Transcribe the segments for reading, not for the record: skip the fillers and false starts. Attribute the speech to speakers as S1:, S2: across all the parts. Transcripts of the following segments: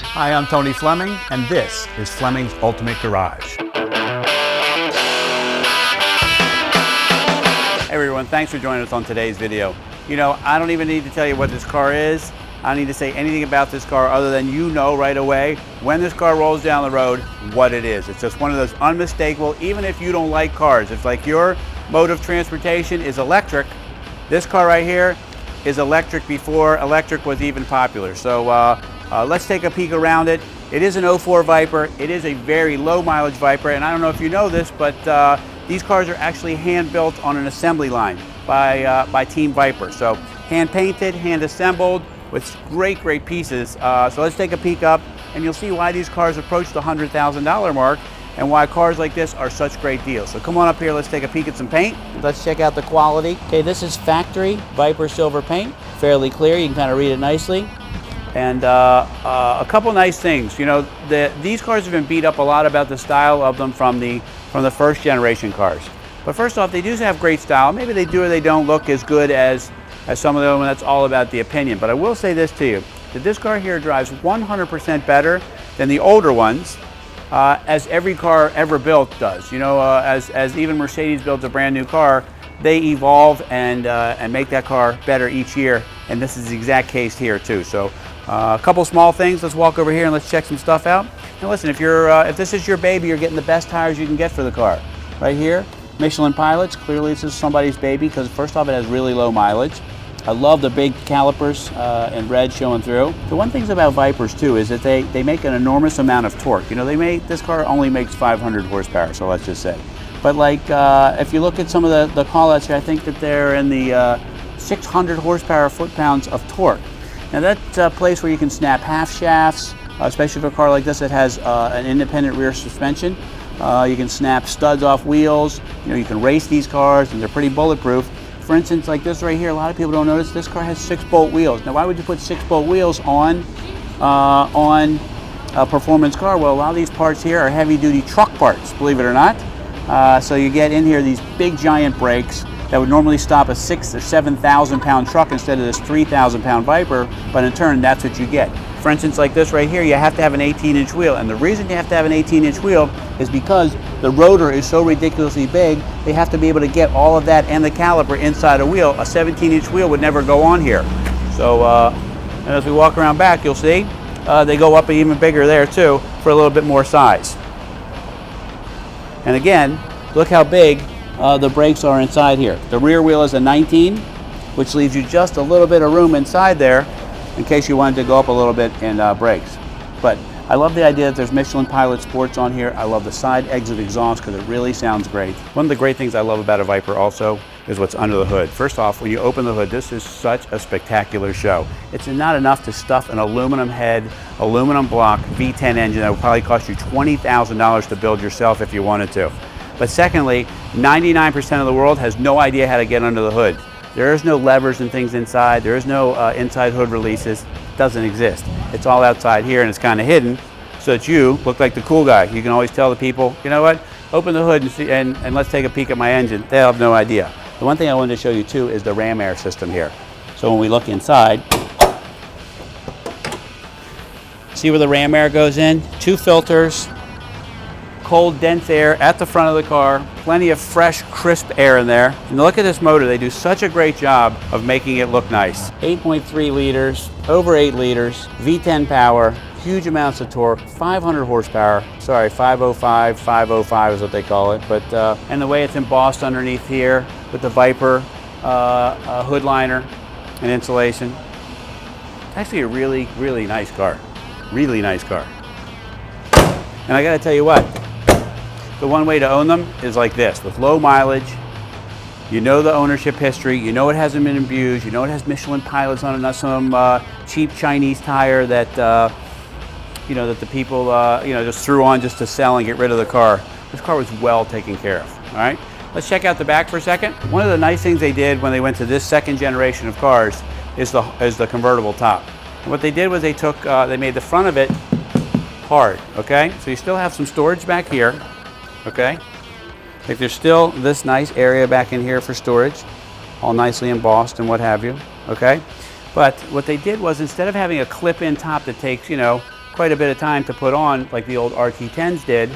S1: Hi, I'm Tony Fleming, and this is Fleming's Ultimate Garage. Hey everyone, thanks for joining us on today's video. You know, I don't even need to tell you what this car is. I don't need to say anything about this car other than you know right away when this car rolls down the road what it is. It's just one of those unmistakable, even if you don't like cars. If like your mode of transportation is electric, this car right here is electric before electric was even popular. So let's take a peek around it. It is an 04 Viper. It is a very low mileage Viper, and I don't know if you know this, but these cars are actually hand built on an assembly line by Team Viper. So hand painted, hand assembled with great pieces. So let's take a peek up and you'll see why these cars approach the $100,000 mark and why cars like this are such great deals. So come on up here, let's take a peek at some paint. Let's check out the quality. Okay, this is factory Viper silver paint. Fairly clear, you can kind of read it nicely. And a couple nice things. You know, these cars have been beat up a lot about the style of them from the first generation cars. But first off, they do have great style. Maybe they do or they don't look as good as some of them, and that's all about the opinion. But I will say this to you, that this car here drives 100% better than the older ones, as every car ever built does. You know, as even Mercedes builds a brand new car, they evolve and make that car better each year, and this is the exact case here too. So a couple small things. Let's walk over here and let's check some stuff out. Now listen, if this is your baby, you're getting the best tires you can get for the car. Right here, Michelin Pilots. Clearly this is somebody's baby because first off, it has really low mileage. I love the big calipers in red showing through. The one thing about Vipers too is that they make an enormous amount of torque. You know, this car only makes 500 horsepower, so let's just say. But like, if you look at some of the call-outs here, I think that they're in the 600 horsepower foot-pounds of torque. Now that's a place where you can snap half shafts, especially for a car like this that has an independent rear suspension. You can snap studs off wheels. You know, you can race these cars, and they're pretty bulletproof. For instance, like this right here, a lot of people don't notice this car has 6-bolt wheels. Now, why would you put 6-bolt wheels on a performance car? Well, a lot of these parts here are heavy-duty truck parts, believe it or not. So you get in here these big giant brakes that would normally stop a 6,000 or 7,000 pound truck instead of this 3,000 pound Viper, but in turn, that's what you get. For instance, like this right here, you have to have an 18-inch wheel, and the reason you have to have an 18-inch wheel is because the rotor is so ridiculously big, they have to be able to get all of that and the caliper inside a wheel. A 17-inch wheel would never go on here. So, and as we walk around back, you'll see they go up even bigger there too for a little bit more size. And again, look how big the brakes are inside here. The rear wheel is a 19, which leaves you just a little bit of room inside there in case you wanted to go up a little bit in brakes. But I love the idea that there's Michelin Pilot Sports on here. I love the side exit exhaust because it really sounds great. One of the great things I love about a Viper also is what's under the hood. First off, when you open the hood, this is such a spectacular show. It's not enough to stuff an aluminum head, aluminum block V10 engine that would probably cost you $20,000 to build yourself if you wanted to. But secondly, 99% of the world has no idea how to get under the hood. There is no levers and things inside. There is no inside hood releases. It doesn't exist. It's all outside here and it's kind of hidden so that you look like the cool guy. You can always tell the people, you know what, open the hood and see, and let's take a peek at my engine. They'll have no idea. The one thing I wanted to show you too is the ram air system here. So when we look inside, see where the ram air goes in? 2 filters. Cold, dense air at the front of the car, plenty of fresh, crisp air in there. And look at this motor, they do such a great job of making it look nice. 8.3 liters, over 8 liters, V10 power, huge amounts of torque, 500 horsepower, sorry, 505 is what they call it. But and the way it's embossed underneath here with the Viper hood liner and insulation. It's actually a really nice car, really nice car. And I gotta tell you what, the one way to own them is like this, with low mileage. You know the ownership history, you know it hasn't been abused, you know it has Michelin Pilots on it, not some cheap Chinese tire that you know, that the people you know, just threw on just to sell and get rid of the car. This car was well taken care of, all right? Let's check out the back for a second. One of the nice things they did when they went to this second generation of cars is the convertible top. And what they did was they made the front of it hard, okay? So you still have some storage back here, okay? Like there's still this nice area back in here for storage, all nicely embossed and what have you, okay? But what they did was instead of having a clip-in top that takes, you know, quite a bit of time to put on like the old RT10s did.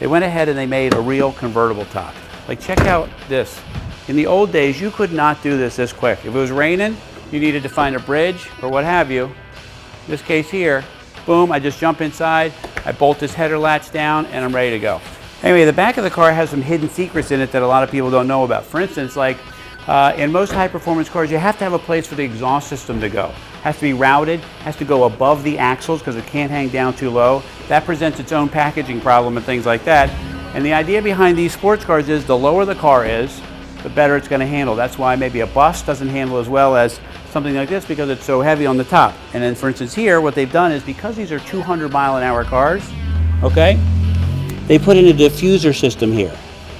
S1: They went ahead and they made a real convertible top. Like, check out this. In the old days, you could not do this quick. If it was raining, you needed to find a bridge or what have you. In this case here, boom, I just jump inside, I bolt this header latch down, and I'm ready to go. Anyway, the back of the car has some hidden secrets in it that a lot of people don't know about. For instance, like in most high-performance cars, you have to have a place for the exhaust system to go. It has to be routed, has to go above the axles because it can't hang down too low. That presents its own packaging problem and things like that. And the idea behind these sports cars is the lower the car is, the better it's going to handle. That's why maybe a bus doesn't handle as well as something like this because it's so heavy on the top. And then, for instance, here, what they've done is because these are 200-mile-an-hour cars, okay, they put in a diffuser system here.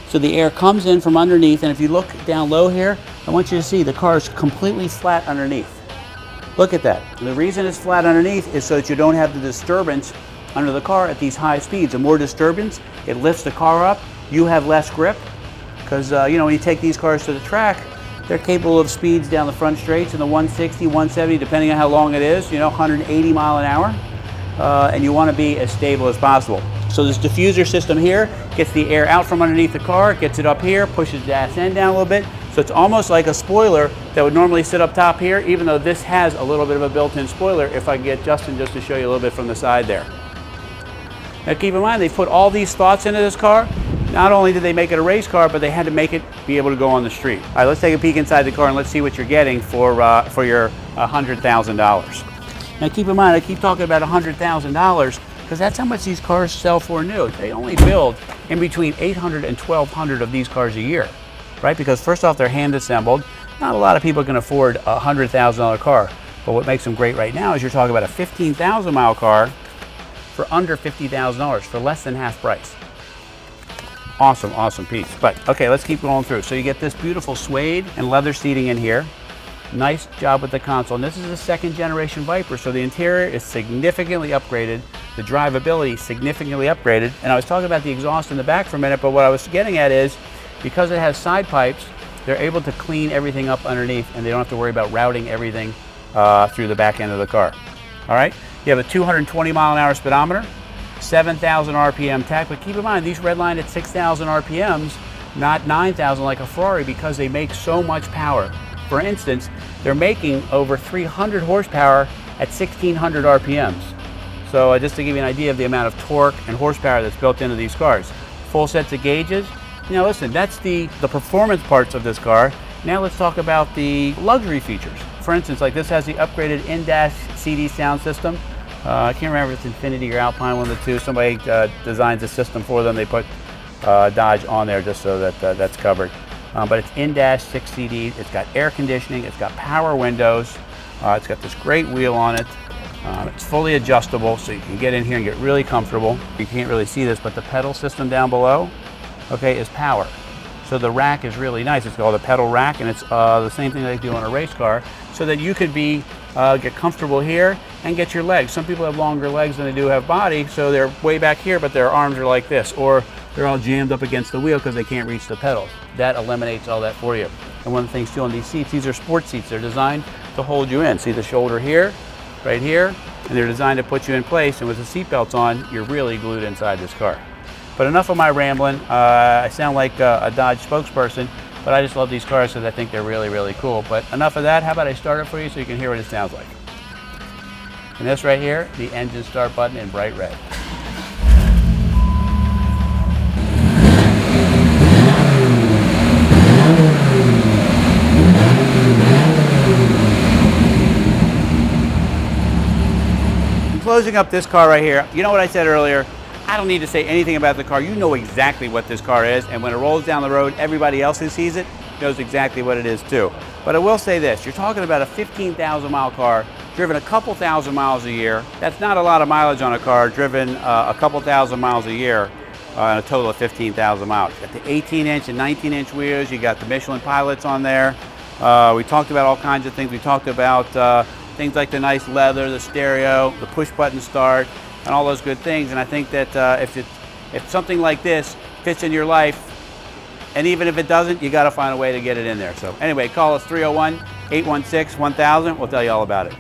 S1: So the air comes in from underneath, and if you look down low here, I want you to see the car is completely flat underneath. Look at that. And the reason it's flat underneath is so that you don't have the disturbance under the car at these high speeds. The more disturbance, it lifts the car up, you have less grip. Because, you know, when you take these cars to the track, they're capable of speeds down the front straights in the 160, 170, depending on how long it is, you know, 180 mile an hour. And you want to be as stable as possible. So this diffuser system here gets the air out from underneath the car, gets it up here, pushes the ass end down a little bit. So it's almost like a spoiler that would normally sit up top here, even though this has a little bit of a built-in spoiler, if I can get Justin just to show you a little bit from the side there. Now keep in mind, they put all these thoughts into this car. Not only did they make it a race car, but they had to make it be able to go on the street. All right, let's take a peek inside the car and let's see what you're getting for your $100,000. Now keep in mind, I keep talking about $100,000 because that's how much these cars sell for new. They only build in between 800 and 1,200 of these cars a year, right? Because first off, they're hand assembled. Not a lot of people can afford a $100,000 car, but what makes them great right now is you're talking about a 15,000 mile car for under $50,000, for less than half price. Awesome, awesome piece. But okay, let's keep going through. So you get this beautiful suede and leather seating in here. Nice job with the console. And this is a second generation Viper, so the interior is significantly upgraded. The drivability significantly upgraded. And I was talking about the exhaust in the back for a minute, but what I was getting at is because it has side pipes, they're able to clean everything up underneath and they don't have to worry about routing everything through the back end of the car. All right, you have a 220 mile an hour speedometer, 7,000 RPM tach, but keep in mind these redline at 6,000 RPMs, not 9,000 like a Ferrari, because they make so much power. For instance, they're making over 300 horsepower at 1,600 RPMs. So just to give you an idea of the amount of torque and horsepower that's built into these cars. Full sets of gauges. Now listen, that's the performance parts of this car. Now let's talk about the luxury features. For instance, like this has the upgraded in-dash CD sound system. I can't remember if it's Infinity or Alpine, one of the two. Somebody designs a system for them. They put Dodge on there just so that that's covered. But it's in-dash 6 CD. It's got air conditioning. It's got power windows. It's got this great wheel on it. It's fully adjustable, so you can get in here and get really comfortable. You can't really see this, but the pedal system down below, okay, is power. So the rack is really nice. It's called a pedal rack, and it's the same thing they do on a race car, so that you could get comfortable here and get your legs. Some people have longer legs than they do have body, so they're way back here, but their arms are like this, or they're all jammed up against the wheel because they can't reach the pedals. That eliminates all that for you. And one of the things too on these seats, these are sports seats. They're designed to hold you in. See the shoulder here, right here, and they're designed to put you in place, and with the seat belts on, you're really glued inside this car. But enough of my rambling. I sound like a Dodge spokesperson, but I just love these cars because I think they're really, really cool. But enough of that. How about I start it for you so you can hear what it sounds like. And this right here, the engine start button in bright red. Closing up this car right here, you know what I said earlier? I don't need to say anything about the car. You know exactly what this car is, and when it rolls down the road, everybody else who sees it knows exactly what it is too. But I will say this, you're talking about a 15,000 mile car, driven a couple thousand miles a year. That's not a lot of mileage on a car, driven a couple thousand miles a year, and a total of 15,000 miles. You got the 18-inch and 19-inch wheels, you got the Michelin pilots on there. We talked about all kinds of things. We talked about things like the nice leather, the stereo, the push button start, and all those good things. And I think that if something like this fits in your life, and even if it doesn't, you got to find a way to get it in there. So anyway, call us 301-816-1000. We'll tell you all about it.